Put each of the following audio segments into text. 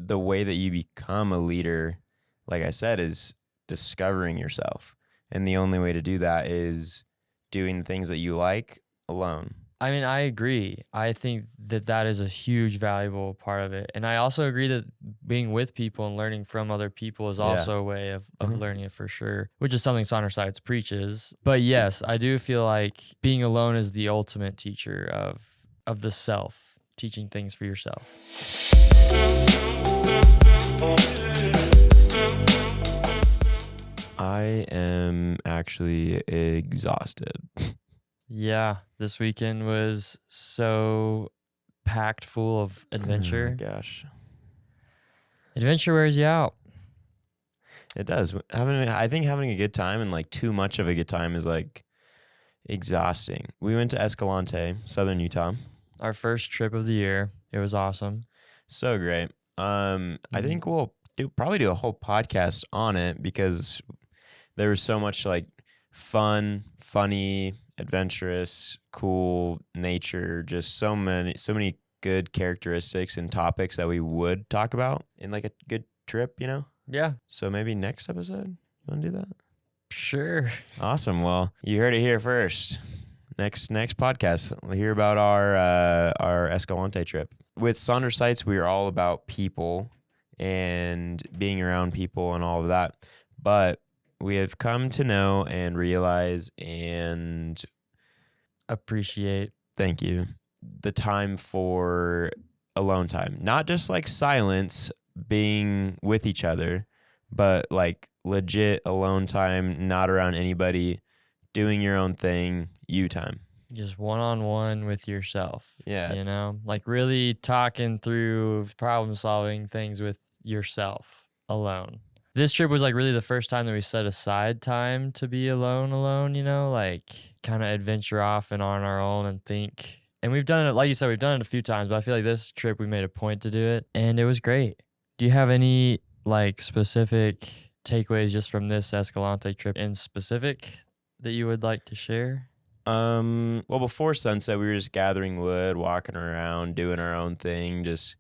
the way that you become a leader, like I said, is discovering yourself. And the only way to do that is doing the things that you like alone. I mean, I agree. I think that is a huge, valuable part of it. And I also agree that being with people and learning from other people is also a way of learning it for sure, which is something Sonder Sights preaches. But yes, I do feel like being alone is the ultimate teacher of the self, teaching things for yourself. I am actually exhausted. Yeah, this weekend was so packed full of adventure. Oh my gosh. Adventure wears you out. It does. I think having a good time and like too much of a good time is like exhausting. We went to Escalante, Southern Utah. Our first trip of the year. It was awesome. So great. I think we'll probably do a whole podcast on it because there was so much like fun, funny, adventurous, cool nature, just so many good characteristics and topics that we would talk about in like a good trip, you know? Yeah. So maybe next episode, you want to do that? Sure. Awesome. Well, you heard it here first. Next podcast, we'll hear about our Escalante trip. With Sonder Sights, we are all about people and being around people and all of that. But we have come to know and realize and appreciate. Thank you. The time for alone time. Not just like silence, being with each other, but like legit alone time, not around anybody, doing your own thing, you time. Just one-on-one with yourself. Yeah. You know, like really talking through problem solving things with yourself alone. This trip was like really the first time that we set aside time to be alone, you know, like kind of adventure off and on our own and think. And we've done it, like you said, we've done it a few times, but I feel like this trip we made a point to do it and it was great. Do you have any like specific takeaways just from this Escalante trip in specific that you would like to share? Well, before sunset, we were just gathering wood, walking around, doing our own thing, just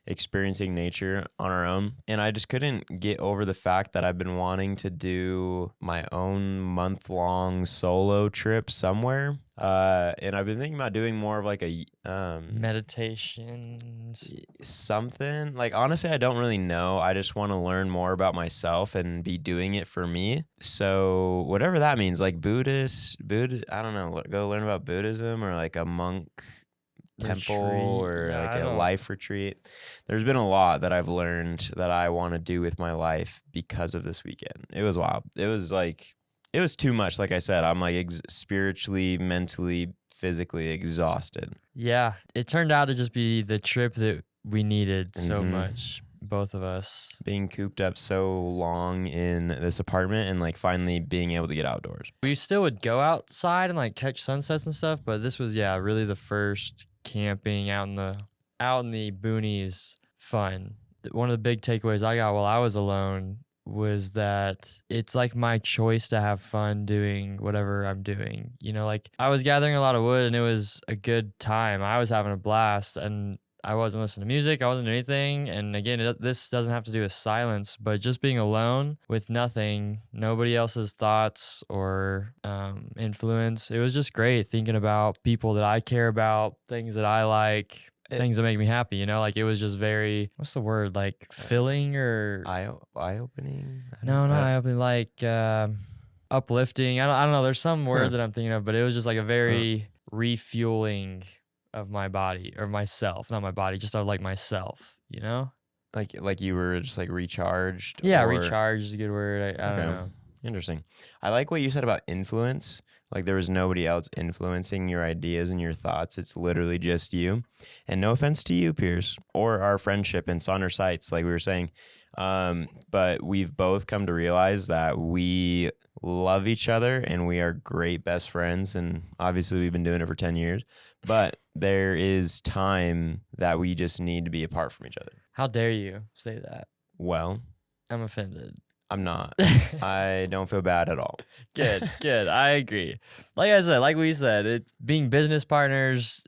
experiencing nature on our own. And I just couldn't get over the fact that I've been wanting to do my own month-long solo trip somewhere. And I've been thinking about doing more of like a meditations, something. Like honestly, I don't really know. I just want to learn more about myself and be doing it for me. So whatever that means, like Buddha, I don't know, go learn about Buddhism or like a monk temple or like a life retreat. There's been a lot that I've learned that I want to do with my life because of this weekend. It was wild. It was too much. Like I said, I'm like spiritually, mentally, physically exhausted. Yeah, it turned out to just be the trip that we needed so much, both of us. Being cooped up so long in this apartment and like finally being able to get outdoors. We still would go outside and like catch sunsets and stuff, but this was really the first camping out in the boonies fun. One of the big takeaways I got while I was alone was that it's like my choice to have fun doing whatever I'm doing. You know, like I was gathering a lot of wood and it was a good time. I was having a blast and I wasn't listening to music. I wasn't doing anything. And again, this doesn't have to do with silence, but just being alone with nothing, nobody else's thoughts or influence. It was just great thinking about people that I care about, things that I like, things that make me happy, you know, like it was just very, what's the word? Like filling or eye-opening? No, not eye-opening, like uplifting. I don't know. There's some word that I'm thinking of, but it was just like a very refueling of my body or myself, not my body, just of like myself, you know? Like you were just like recharged? Yeah, recharged is a good word. I don't know. Interesting. I like what you said about influence. Like there was nobody else influencing your ideas and your thoughts. It's literally just you. And no offense to you, Pierce, or our friendship in Sonder Sights, like we were saying. But we've both come to realize that we love each other and we are great best friends. And obviously we've been doing it for 10 years. But there is time that we just need to be apart from each other. How dare you say that? Well, I'm offended. I'm not. I don't feel bad at all. Good. I agree. Like I said, like we said, it's being business partners.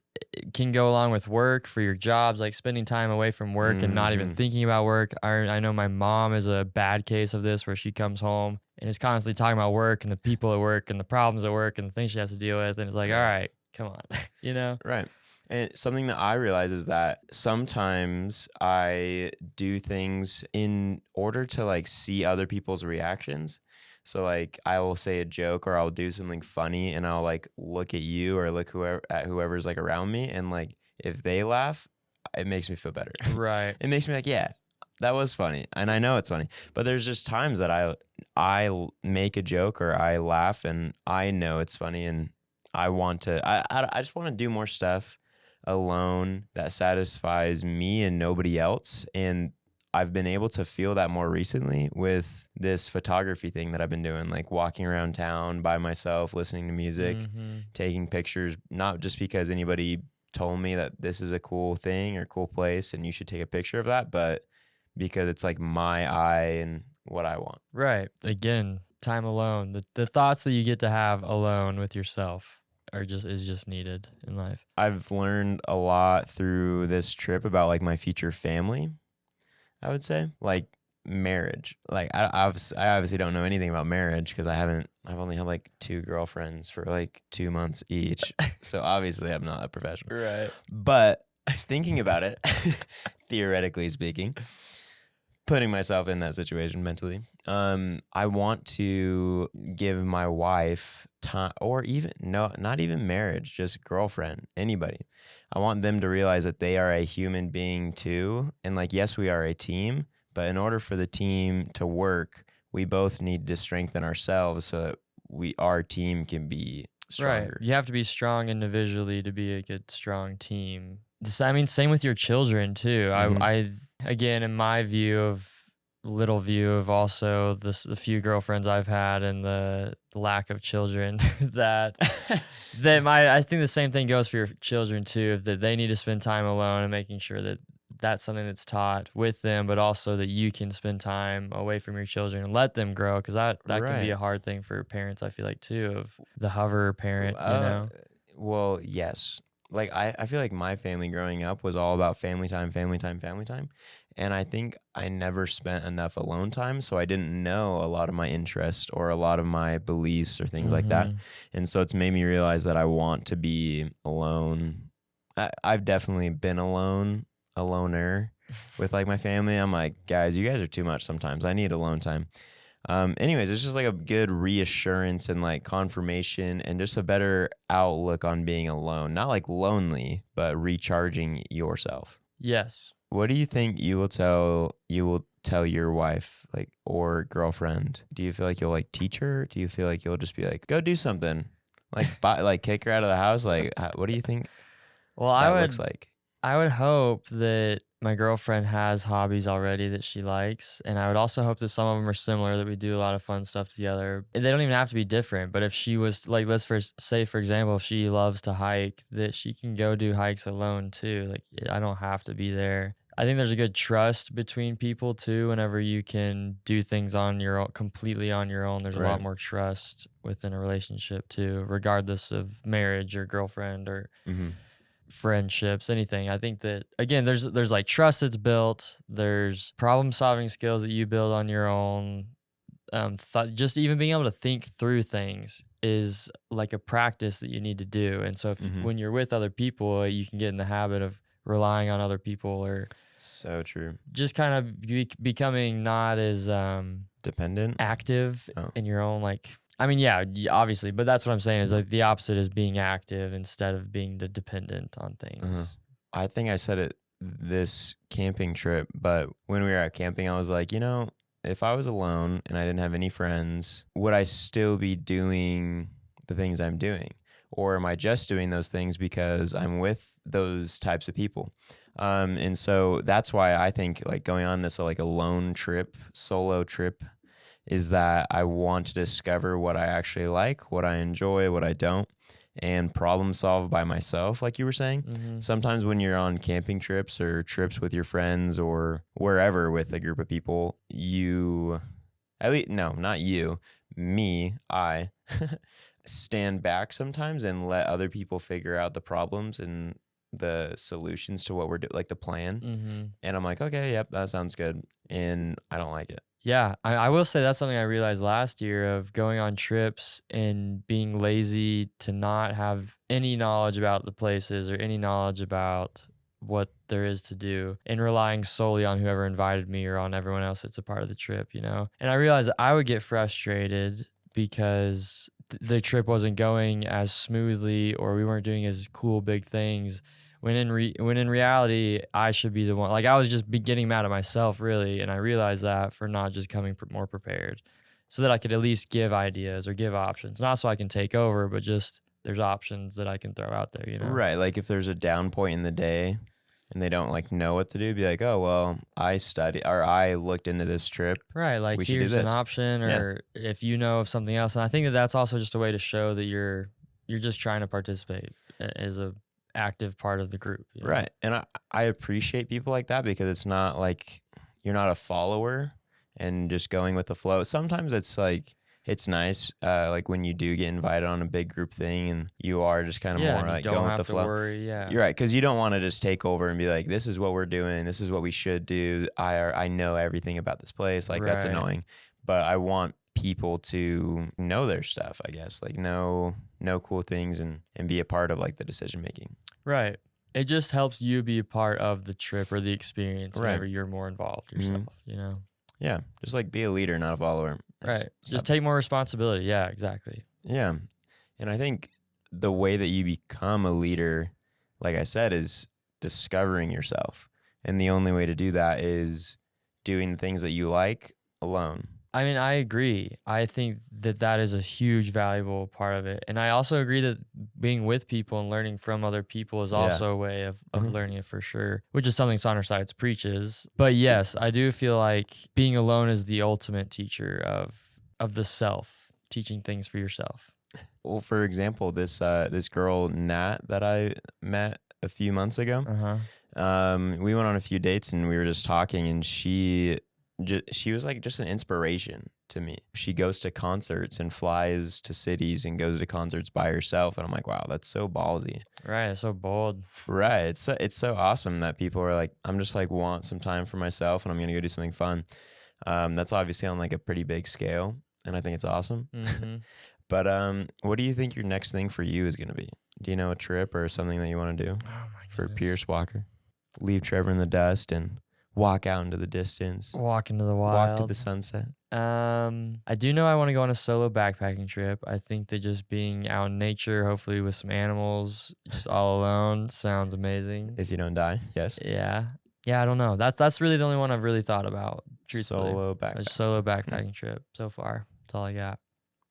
can go along with work for your jobs, like spending time away from work and not even Mhm. thinking about work. I know my mom is a bad case of this, where she comes home and is constantly talking about work and the people at work and the problems at work and the things she has to deal with. And it's like, all Right. right, come on, you know? Right. And something that I realize is that sometimes I do things in order to like see other people's reactions. So like I will say a joke or I'll do something funny and I'll like look at you or look whoever's like around me, and like if they laugh, it makes me feel better. Right. It makes me like, yeah, that was funny. And I know it's funny. But there's just times that make a joke or I laugh and I know it's funny, and I just want to do more stuff alone that satisfies me and nobody else. And I've been able to feel that more recently with this photography thing that I've been doing, like walking around town by myself, listening to music, Mm-hmm. taking pictures, not just because anybody told me that this is a cool thing or cool place and you should take a picture of that, but because it's like my eye and what I want. Right. Again, time alone. The thoughts that you get to have alone with yourself is just needed in life. I've learned a lot through this trip about like my future family, I would say, like marriage. Like I obviously don't know anything about marriage because I've only had like 2 girlfriends for like 2 months each. So obviously I'm not a professional. Right. But thinking about it, theoretically speaking, putting myself in that situation mentally, I want to give my wife time, or even no, not even marriage, just girlfriend, anybody. I want them to realize that they are a human being too, and like, yes, we are a team, but in order for the team to work, we both need to strengthen ourselves so that our team can be stronger. Right. You have to be strong individually to be a good, strong team. I mean, same with your children too. Mhm. I again, in my little view of also the few girlfriends I've had and the lack of children, that I think the same thing goes for your children too. That they need to spend time alone and making sure that that's something that's taught with them, but also that you can spend time away from your children and let them grow, because that can be a Right. hard thing for parents, I feel like, too, of the hover parent, you Uh, know? well, yes. Like I feel like my family growing up was all about family time, family time, family time. And I think I never spent enough alone time, so I didn't know a lot of my interests or a lot of my beliefs or things like that. Mm-hmm. And so it's made me realize that I want to be alone. I've definitely been a loner with like my family. I'm like, guys, you guys are too much sometimes. I need alone time. Anyways, it's just like a good reassurance and like confirmation and just a better outlook on being alone. Not like lonely, but recharging yourself. Yes. What do you think you will tell your wife, like, or girlfriend? Do you feel like you'll like teach her? Do you feel like you'll just be like, go do something? Like like kick her out of the house? Like what do you think Well, that looks like? I would hope that my girlfriend has hobbies already that she likes, and I would also hope that some of them are similar, that we do a lot of fun stuff together. And they don't even have to be different, but if she was like, say for example, if she loves to hike, that she can go do hikes alone too. Like, I don't have to be there. I think there's a good trust between people too. Whenever you can do things on your own, completely on your own, there's a lot Right. more trust within a relationship too, regardless of marriage or girlfriend or Mm-hmm. friendships, anything. I think that, again, there's like trust that's built, there's problem solving skills that you build on your own. Just even being able to think through things is like a practice that you need to do. And so Mm-hmm. when you're with other people, you can get in the habit of relying on other people, or So true. just kind of becoming not as Dependent. active Oh. in your own, like, I mean, yeah, obviously, but that's what I'm saying, is like the opposite is being active instead of being the dependent on things. Uh-huh. I think I said it this camping trip, but when we were out camping, I was like, if I was alone and I didn't have any friends, would I still be doing the things I'm doing? Or am I just doing those things because I'm with those types of people? And so that's why I think like going on this like a lone trip, solo trip, is that I want to discover what I actually like, what I enjoy, what I don't, and problem solve by myself, like you were saying. Mm-hmm. Sometimes when you're on camping trips or trips with your friends or wherever with a group of people, not you, me, I stand back sometimes and let other people figure out the problems and the solutions to what we're doing, like the plan. Mm-hmm. And I'm like, okay, yep, that sounds good. And I don't like it. Yeah, I will say that's something I realized last year of going on trips and being lazy to not have any knowledge about the places or any knowledge about what there is to do and relying solely on whoever invited me or on everyone else that's a part of the trip, you know? And I realized that I would get frustrated because the trip wasn't going as smoothly or we weren't doing as cool big things when in reality I should be the one. Like I was just getting mad at myself really, and I realized that for not just coming more prepared, so that I could at least give ideas or give options, not so I can take over, but just there's options that I can throw out there. You know, Right. Like if there's a down point in the day and they don't like know what to do, be like, oh well, I looked into this trip. right? Like We should do here's an this. option, or if you know of something else, and I think that that's also just a way to show that you're just trying to participate as a active part of the group. You know? Right. And I appreciate people like that because it's not like you're not a follower and just going with the flow. Sometimes it's like, it's nice, like when you do get invited on a big group thing and you are just kind of Yeah, more and you like don't going with have the to flow. worry. Yeah, You're right, because you don't want to just take over and be like, this is what we're doing, this is what we should do. I know everything about this place. Like that's Right. annoying, but I want people to know their stuff. I guess like know cool things and be a part of like the decision making. Right. It just helps you be a part of the trip or the experience Right. whenever you're more involved yourself, you know? Yeah, just like be a leader, not a follower. Right. Just take more responsibility. Yeah, exactly. Yeah. And I think the way that you become a leader, like I said, is discovering yourself. And the only way to do that is doing the things that you like alone. I mean, I agree. I think that that is a huge, valuable part of it. And I also agree that being with people and learning from other people is also a way of learning it for sure, which is something Sonder Sights preaches. But yes, I do feel like being alone is the ultimate teacher of the self, teaching things for yourself. Well, for example, this girl, Nat, that I met a few months ago, we went on a few dates and we were just talking, and she was like just an inspiration to me. She goes to concerts and flies to cities and goes to concerts by herself, and I'm like, wow, that's so ballsy. Right, it's so bold. Right, it's so awesome that people are like, I'm just like want some time for myself and I'm gonna go do something fun. That's obviously on like a pretty big scale, and I think it's awesome. Mm-hmm. But what do you think your next thing for you is gonna be? Do you know a trip or something that you want to do for Pierce Walker? Leave Trevor in the dust and walk out into the distance. Walk into the wild. Walk to the sunset. I do know I want to go on a solo backpacking trip. I think that just being out in nature, hopefully with some animals, just all alone, sounds amazing. If you don't die, yes. Yeah. Yeah, I don't know. That's really the only one I've really thought about, truthfully. Solo A backpack. solo backpacking trip so far. That's all I got.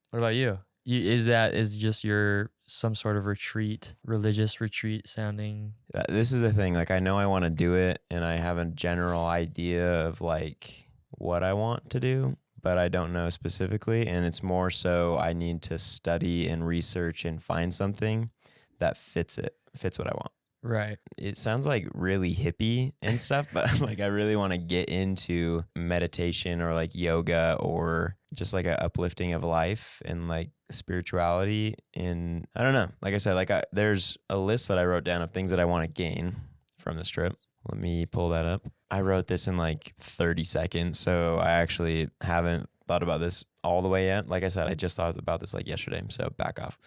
What about you? Is just your some sort of retreat, religious retreat sounding? This is the thing. Like, I know I want to do it, and I have a general idea of like what I want to do, but I don't know specifically. And it's more so I need to study and research and find something that fits what I want. Right. It sounds like really hippie and stuff, but like I really want to get into meditation or like yoga or just like a uplifting of life and like spirituality. And I don't know. Like I said, like there's a list that I wrote down of things that I want to gain from this trip. Let me pull that up. I wrote this in like 30 seconds, so I actually haven't thought about this all the way yet. Like I said, I just thought about this like yesterday, so back off.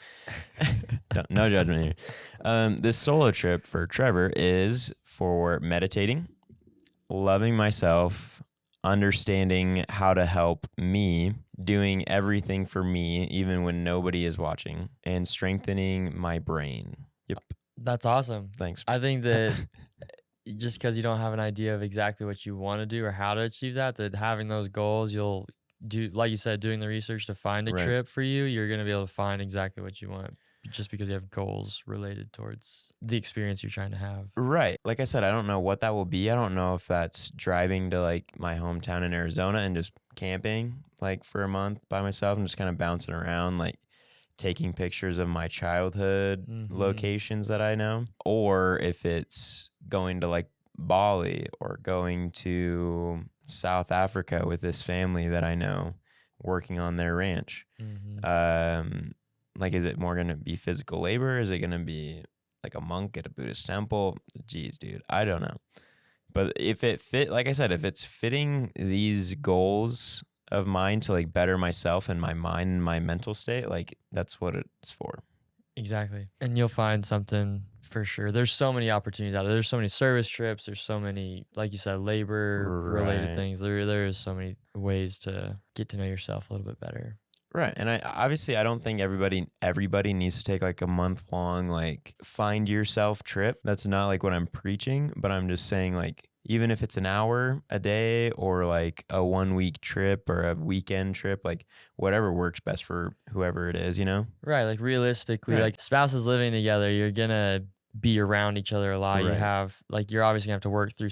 No judgment here. This solo trip for Trevor is for meditating, loving myself, understanding how to help me, doing everything for me, even when nobody is watching, and strengthening my brain. Yep. That's awesome. Thanks. I think that just because you don't have an idea of exactly what you want to do or how to achieve that having those goals, you'll do, like you said, doing the research to find a trip for you, you're going to be able to find exactly what you want just because you have goals related towards the experience you're trying to have. Right. Like I said, I don't know what that will be. I don't know if that's driving to like my hometown in Arizona and just camping like for a month by myself and just kind of bouncing around, like taking pictures of my childhood locations that I know, or if it's going to like Bali or going to South Africa with this family that I know working on their ranch. Like, is it more going to be physical labor? Is it going to be like a monk at a Buddhist temple. Geez, dude, I don't know. But if it fit, like I said, if it's fitting these goals of mine to like better myself and my mind and my mental state, like that's what it's for. Exactly. And you'll find something for sure. There's so many opportunities out there. There's so many service trips. There's so many, like you said, labor related Right. things. There is so many ways to get to know yourself a little bit better. Right. And I don't think everybody needs to take like a month long like find yourself trip. That's not like what I'm preaching, but I'm just saying like even if it's an hour a day or like a 1 week trip or a weekend trip, like whatever works best for whoever it is, you know? Right. Like realistically, Right. like spouses living together, you're gonna be around each other a lot. You Right. have like you're obviously gonna have to work through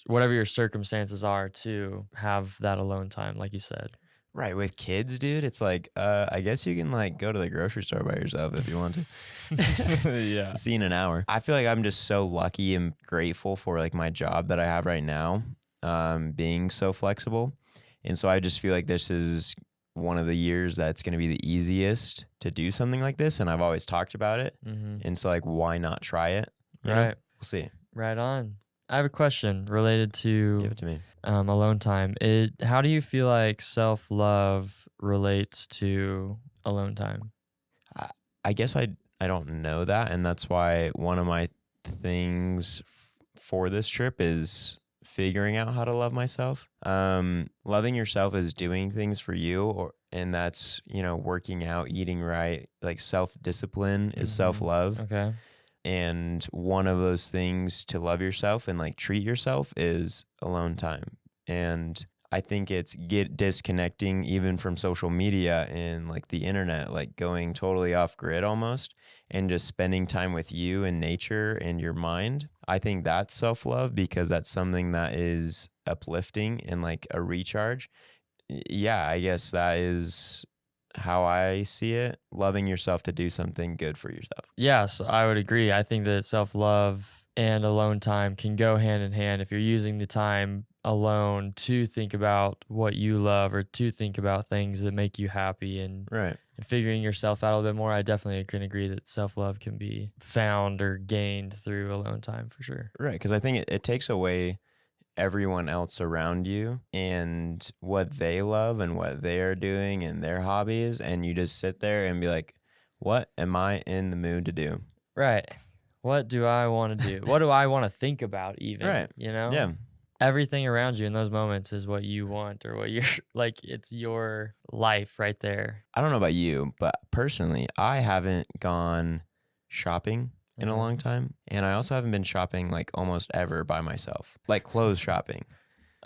whatever your circumstances are to have that alone time, like you said. Right. With kids, dude, it's like, I guess you can like go to the grocery store by yourself if you want to. Yeah. See in an hour. I feel like I'm just so lucky and grateful for like my job that I have right now, being so flexible. And so I just feel like this is one of the years that's going to be the easiest to do something like this. And I've always talked about it. Mm-hmm. And so like, why not try it? You know? Right. We'll see. Right on. I have a question related to Give it to me. alone time. How do you feel like self-love relates to alone time? I guess I don't know that. And that's why one of my things for this trip is figuring out how to love myself. Loving yourself is doing things for you, and that's, you know, working out, eating right, like self-discipline is self-love. Okay. And one of those things to love yourself and like treat yourself is alone time. And I think it's disconnecting even from social media and like the internet, like going totally off grid almost and just spending time with you and nature and your mind. I think that's self-love because that's something that is uplifting and like a recharge. Yeah, I guess that is how I see it, loving yourself to do something good for yourself. Yes, I would agree. I think that self-love and alone time can go hand in hand. If you're using the time alone to think about what you love or to think about things that make you happy and Right. figuring yourself out a little bit more, I definitely can agree that self-love can be found or gained through alone time for sure. Right, because I think it takes away everyone else around you and what they love and what they are doing and their hobbies, and you just sit there and be like, what am I in the mood to do? Right. What do I want to do? What do I want to think about even? Right. You know? Yeah. Everything around you in those moments is what you want or what you're like, it's your life right there. I don't know about you, but personally, I haven't gone shopping in a long time. And I also haven't been shopping like almost ever by myself, like clothes shopping.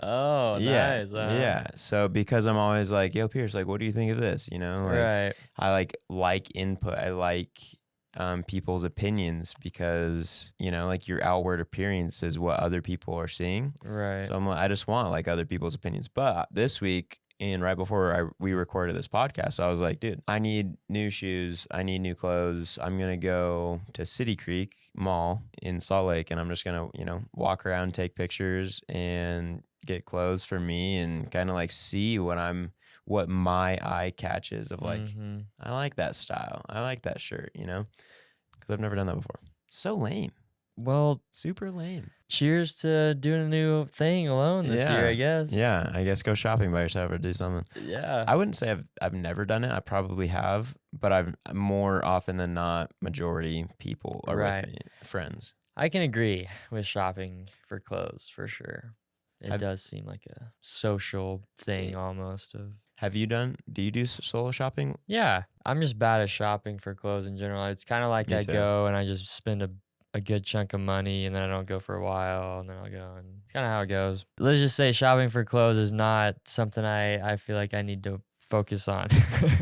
Oh, Yeah. nice. Yeah. So because I'm always like, yo, Pierce, like, what do you think of this? You know, like, Right. I like input. I like people's opinions because, you know, like your outward appearance is what other people are seeing. Right. So I just want like other people's opinions. But this week, and right before we recorded this podcast, I was like, dude, I need new shoes. I need new clothes. I'm going to go to City Creek Mall in Salt Lake, and I'm just going to, you know, walk around, take pictures, and get clothes for me and kind of like see what my eye catches of like, I like that style. I like that shirt, you know, because I've never done that before. So lame. Well, Super lame. cheers to doing a new thing alone this year, I guess. Yeah, I guess go shopping by yourself or do something. Yeah. I wouldn't say I've never done it. I probably have, but I've more often than not, majority people are with me, friends. I can agree with shopping for clothes for sure. It does seem like a social thing almost. Do you do solo shopping? Yeah, I'm just bad at shopping for clothes in general. It's kind of like Me I too. go and I just spend a good chunk of money and then I don't go for a while and then I'll go, and it's kind of how it goes. Let's just say shopping for clothes is not something I feel like I need to focus on.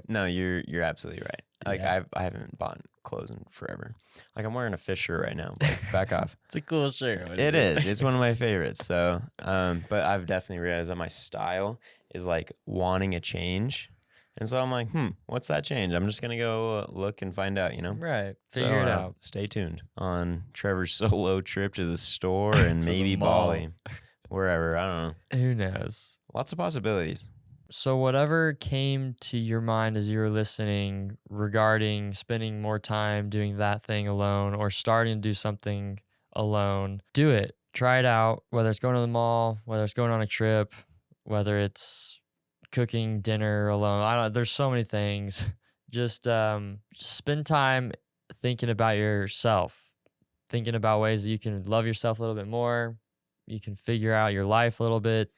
No, you're absolutely right. Like Yeah. I haven't bought clothes in forever. Like I'm wearing a fish shirt right now. But back off. It's a cool shirt. It is. It's one of my favorites. So, but I've definitely realized that my style is like wanting a change. And so I'm like, what's that change? I'm just going to go look and find out, you know? Right. Figure it out. Stay tuned on Trevor's solo trip to the store and To the maybe mall. Bali, wherever. I don't know. Who knows? Lots of possibilities. So whatever came to your mind as you were listening regarding spending more time doing that thing alone or starting to do something alone, do it. Try it out, whether it's going to the mall, whether it's going on a trip, whether it's cooking dinner alone. I don't. There's so many things. Just spend time thinking about yourself, thinking about ways that you can love yourself a little bit more. You can figure out your life a little bit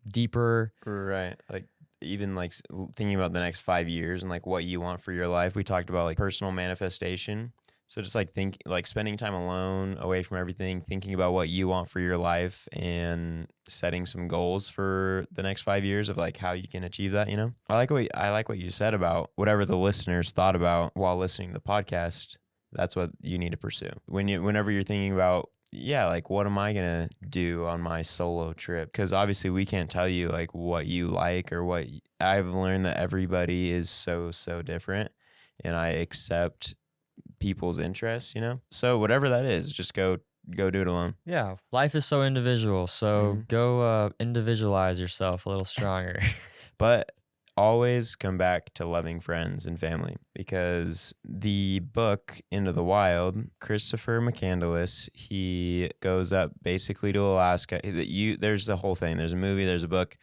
deeper. Right. Like even like thinking about the next 5 years and like what you want for your life. We talked about like personal manifestation. So just like spending time alone, away from everything, thinking about what you want for your life and setting some goals for the next 5 years of like how you can achieve that, you know? I like what you said about whatever the listeners thought about while listening to the podcast. That's what you need to pursue. Whenever you're thinking about, yeah, like what am I going to do on my solo trip? Because obviously we can't tell you like what you like or what I've learned that everybody is so different, and I accept people's interests, you know? So whatever that is, just go do it alone. Yeah, life is so individual. So go individualize yourself a little stronger. But always come back to loving friends and family, because the book Into the Wild, Christopher McCandless, he goes up basically to Alaska. There's the whole thing. There's a movie, there's a book.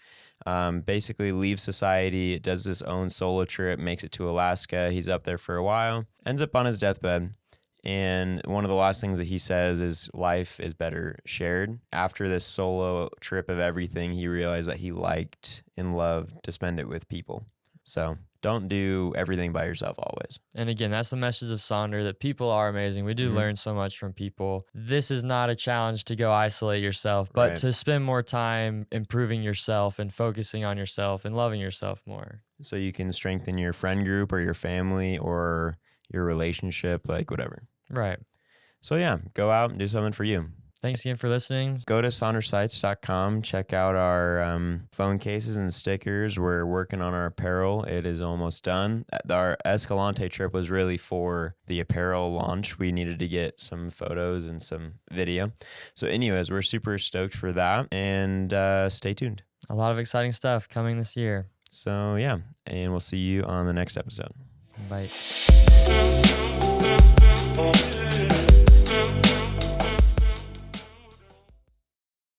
Basically leaves society, does his own solo trip, makes it to Alaska. He's up there for a while, ends up on his deathbed. And one of the last things that he says is life is better shared. After this solo trip of everything, he realized that he liked and loved to spend it with people. So don't do everything by yourself always. And again, that's the message of Sonder, that people are amazing. We do learn so much from people. This is not a challenge to go isolate yourself, but to spend more time improving yourself and focusing on yourself and loving yourself more. So you can strengthen your friend group or your family or your relationship, like whatever. Right. So yeah, go out and do something for you. Thanks again for listening. Go to sondersights.com. Check out our phone cases and stickers. We're working on our apparel. It is almost done. Our Escalante trip was really for the apparel launch. We needed to get some photos and some video. So anyways, we're super stoked for that, and stay tuned. A lot of exciting stuff coming this year. So yeah, and we'll see you on the next episode. Bye.